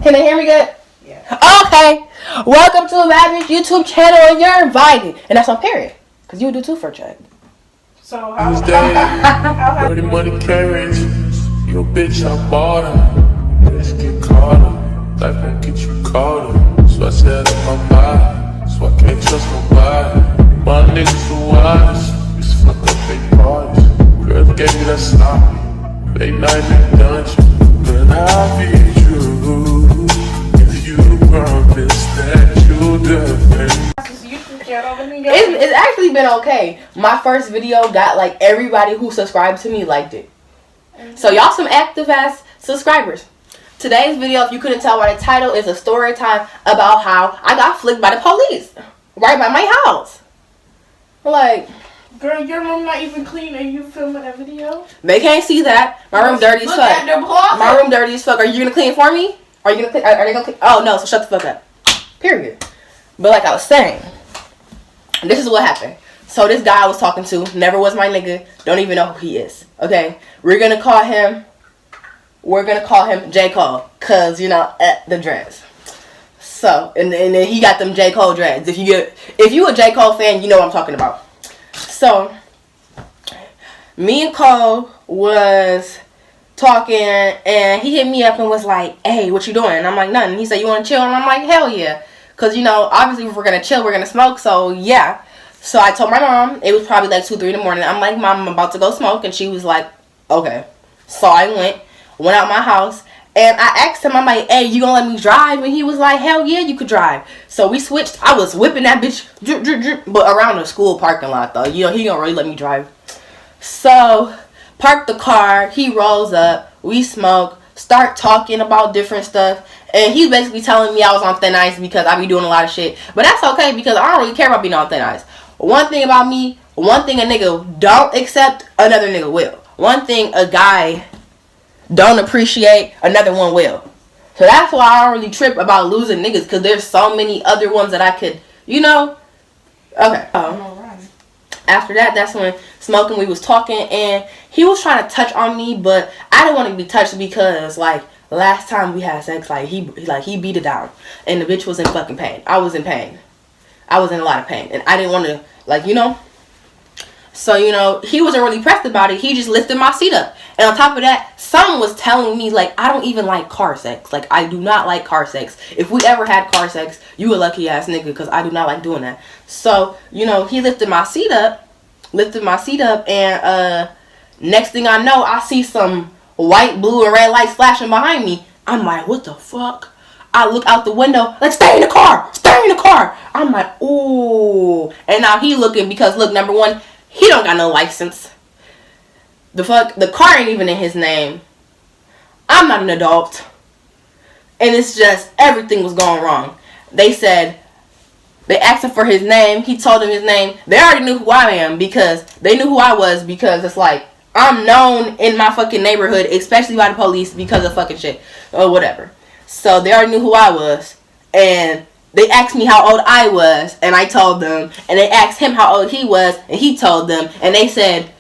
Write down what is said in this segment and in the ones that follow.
Can they hear me good? Yeah. Okay. Welcome to Imagine's YouTube channel, and you're invited. And that's on period. Because you would do too for a check. So how Dirty money carriage. Yo, bitch, I bought her. Let's get caught up. Life won't get you caught up. So I said in my mind. So I can't trust nobody. My niggas the wise. Just fuck up they parties. Girl gave me that sloppy. Late night in the dungeon. But I'll be true. If you promise that you'll defend. It's actually been okay. My first video got like everybody who subscribed to me liked it. So y'all some active ass subscribers. Today's video, if you couldn't tell by the title, is a story time about how I got flicked by the police right by my house. Like, girl, your room not even clean and you filming that video? They can't see that. My room dirty as fuck. My room dirty as fuck. Are you gonna clean it for me? Are you gonna clean? Are they gonna clean? Oh no, so shut the fuck up. Period. But like I was saying, this is what happened. So this guy I was talking to never was my nigga. Don't even know who he is. Okay, we're gonna call him J. Cole, cause you know the dreads. So and then he got them J. Cole dreads. If you a J. Cole fan, you know what I'm talking about. So me and Cole was talking, and he hit me up and was like, "Hey, what you doing?" And I'm like, "Nothing." He said, "You want to chill?" And I'm like, "Hell yeah." Because, you know, obviously if we're going to chill, we're going to smoke. So, yeah. So, I told my mom. It was probably like 2, 3 in the morning. I'm like, "Mom, I'm about to go smoke." And she was like, "Okay." So, I went out my house. And I asked him, I'm like, "Hey, you going to let me drive?" And he was like, "Hell yeah, you could drive." So, we switched. I was whipping that bitch. Drip, drip, drip, but around the school parking lot, though. You know, he don't really let me drive. So, park the car. He rolls up. We smoke. Start talking about different stuff. And he's basically telling me I was on thin ice because I be doing a lot of shit. But that's okay because I don't really care about being on thin ice. One thing about me, one thing a nigga don't accept, another nigga will. One thing a guy don't appreciate, another one will. So that's why I don't really trip about losing niggas, because there's so many other ones that I could, you know. Okay. After that, that's when smoking, we was talking, and he was trying to touch on me, but I didn't want to be touched because, like, last time we had sex, like he beat it down, and the bitch was in fucking pain. I was in pain. I was in a lot of pain, and I didn't want to, like, you know. So, you know, he wasn't really pressed about it. He just lifted my seat up, and on top of that, someone was telling me, like, I don't even like car sex. Like, I do not like car sex. If we ever had car sex, you a lucky ass nigga, because I do not like doing that. So, you know, he lifted my seat up, and next thing I know, I see some white, blue, and red lights flashing behind me. I'm like, what the fuck? I look out the window, like, stay in the car, stay in the car. I'm like, ooh. And now he looking because, look, number one, he don't got no license. The car ain't even in his name. I'm not an adult. And it's just, everything was going wrong. They asked him for his name. He told them his name. They already knew who I am because they knew who I was, because it's like, I'm known in my fucking neighborhood, especially by the police, because of fucking shit or whatever. So they already knew who I was, and they asked me how old I was, and I told them, and they asked him how old he was, and he told them, and they said,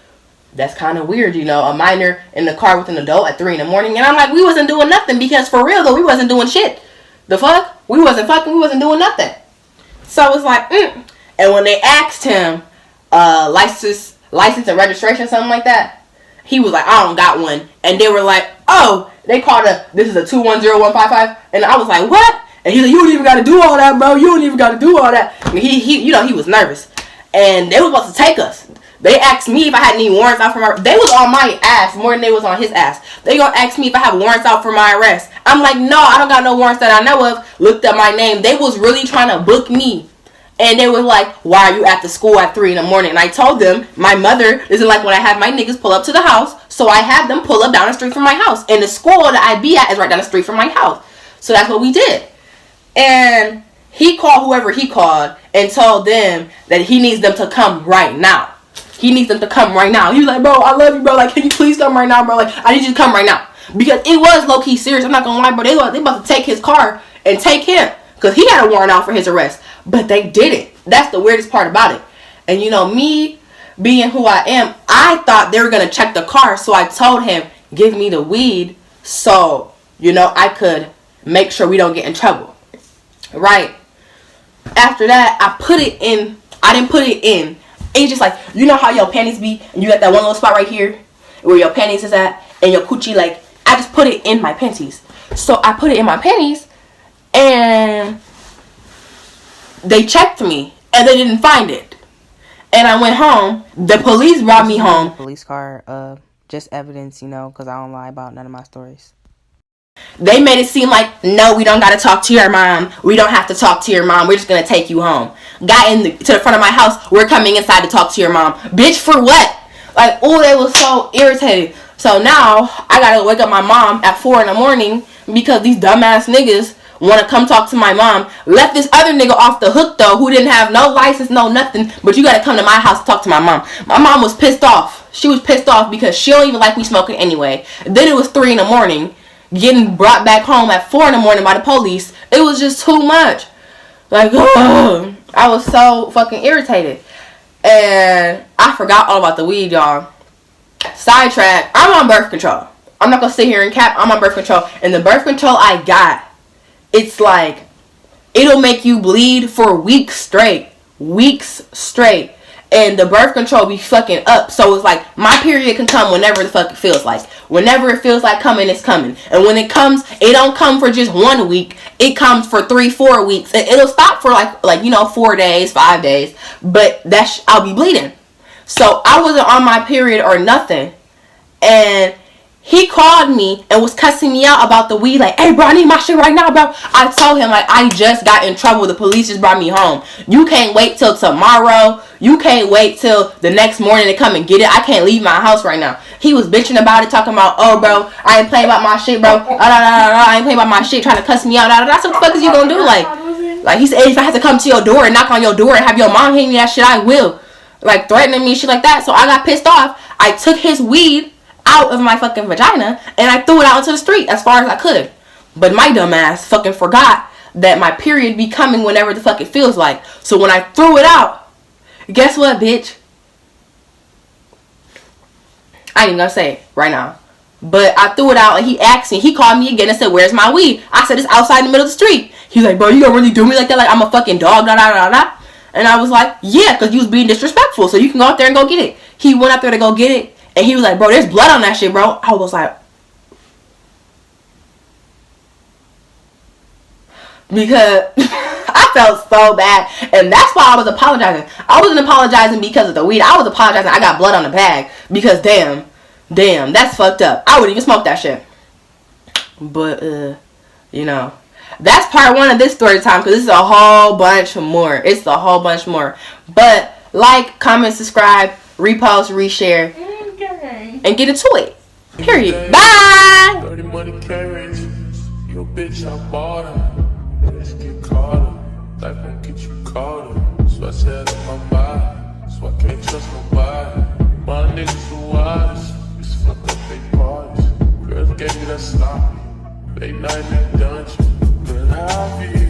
"That's kind of weird, you know, a minor in the car with an adult at 3 in the morning." And I'm like, we wasn't doing nothing, because for real though, we wasn't doing shit. The fuck? We wasn't doing nothing. So it's like, And when they asked him, license and registration, something like that, he was like, "I don't got one." And they were like, "Oh," they called this is a 210155. And I was like, "What?" And he's like, "You don't even got to do all that, bro. You don't even got to do all that." And he, you know, he was nervous. And they was about to take us. They asked me if I had any warrants out for my... They was on my ass more than they was on his ass. They gonna ask me if I have warrants out for my arrest. I'm like, no, I don't got no warrants that I know of. Looked at my name. They was really trying to book me. And they were like, "Why are you at the school at 3 in the morning?" And I told them, my mother doesn't like when I have my niggas pull up to the house. So I have them pull up down the street from my house. And the school that I be at is right down the street from my house. So that's what we did. And he called whoever he called and told them that he needs them to come right now. He needs them to come right now. He was like, "Bro, I love you, bro. Like, can you please come right now, bro? Like, I need you to come right now." Because it was low-key serious. I'm not gonna lie, bro. They about to take his car and take him. Because he had a warrant out for his arrest. But they didn't. That's the weirdest part about it. And, you know, me being who I am, I thought they were going to check the car. So I told him, "Give me the weed so, you know, I could make sure we don't get in trouble. Right? After that, I put it in. I didn't put it in. It's just like, you know how your panties be, and you got that one little spot right here where your panties is at, and your coochie, like, I just put it in my panties. So I put it in my panties, and they checked me, and they didn't find it. And I went home. The police brought me home. Police car, just evidence, you know, because I don't lie about none of my stories. They made it seem like, no, we don't got to talk to your mom. We don't have to talk to your mom. We're just going to take you home. Got to the front of my house. We're coming inside to talk to your mom. Bitch, for what? Like, oh, they was so irritated. So now, I got to wake up my mom at 4 in the morning because these dumbass niggas want to come talk to my mom. Left this other nigga off the hook, though, who didn't have no license, no nothing. But you got to come to my house to talk to my mom. My mom was pissed off. She was pissed off because she don't even like me smoking anyway. Then it was 3 in the morning. Getting brought back home at 4 in the morning by the police. It was just too much. Like, ugh. I was so fucking irritated. And I forgot all about the weed, y'all. Sidetrack. I'm on birth control. I'm not gonna sit here and cap. I'm on birth control. And the birth control I got, it's like, it'll make you bleed for weeks straight. Weeks straight. And the birth control be fucking up. So it's like, my period can come whenever the fuck it feels like. Whenever it feels like coming, it's coming. And when it comes, it don't come for just 1 week. It comes for 3-4 weeks. And it'll stop for like, you know, 4 days, 5 days. But I'll be bleeding. So I wasn't on my period or nothing. And he called me and was cussing me out about the weed. Like, hey, bro, I need my shit right now, bro. I told him, like, I just got in trouble. The police just brought me home. You can't wait till tomorrow. You can't wait till the next morning to come and get it. I can't leave my house right now. He was bitching about it, talking about, oh, bro, I ain't playing about my shit, bro. I ain't playing about my shit, trying to cuss me out. That's what the fuck is you gonna do? Like he said, if I have to come to your door and knock on your door and have your mom hand me that shit, I will. Like, threatening me, shit like that. So I got pissed off. I took his weed out of my fucking vagina and I threw it out into the street as far as I could. But my dumb ass fucking forgot that my period be coming whenever the fuck it feels like. So when I threw it out, guess what, bitch? I ain't even gonna say it right now. But I threw it out and he asked me, he called me again and said, where's my weed? I said, it's outside in the middle of the street. He's like, bro, you gonna really do me like that? Like I'm a fucking dog, da da da da. And I was like, yeah, because you was being disrespectful. So you can go out there and go get it. He went out there to go get it. And he was like, bro, there's blood on that shit, bro. I was like, because I felt so bad. And that's why I was apologizing. I wasn't apologizing because of the weed. I was apologizing I got blood on the bag. Because damn, that's fucked up. I wouldn't even smoke that shit. But, you know, that's part 1 of this story time. Because this is a whole bunch more. It's a whole bunch more. But like, comment, subscribe, repost, reshare. And get into it. Period. Bye. Dirty money carriage. Your bitch, I bought her. Let's get caught up. Life won't get you caught up. So I said in my mind. So I can't trust nobody. My niggas the wildest. Just fuck up they parties. Girls gave me that sloppy. Late night in that dungeon. But I feel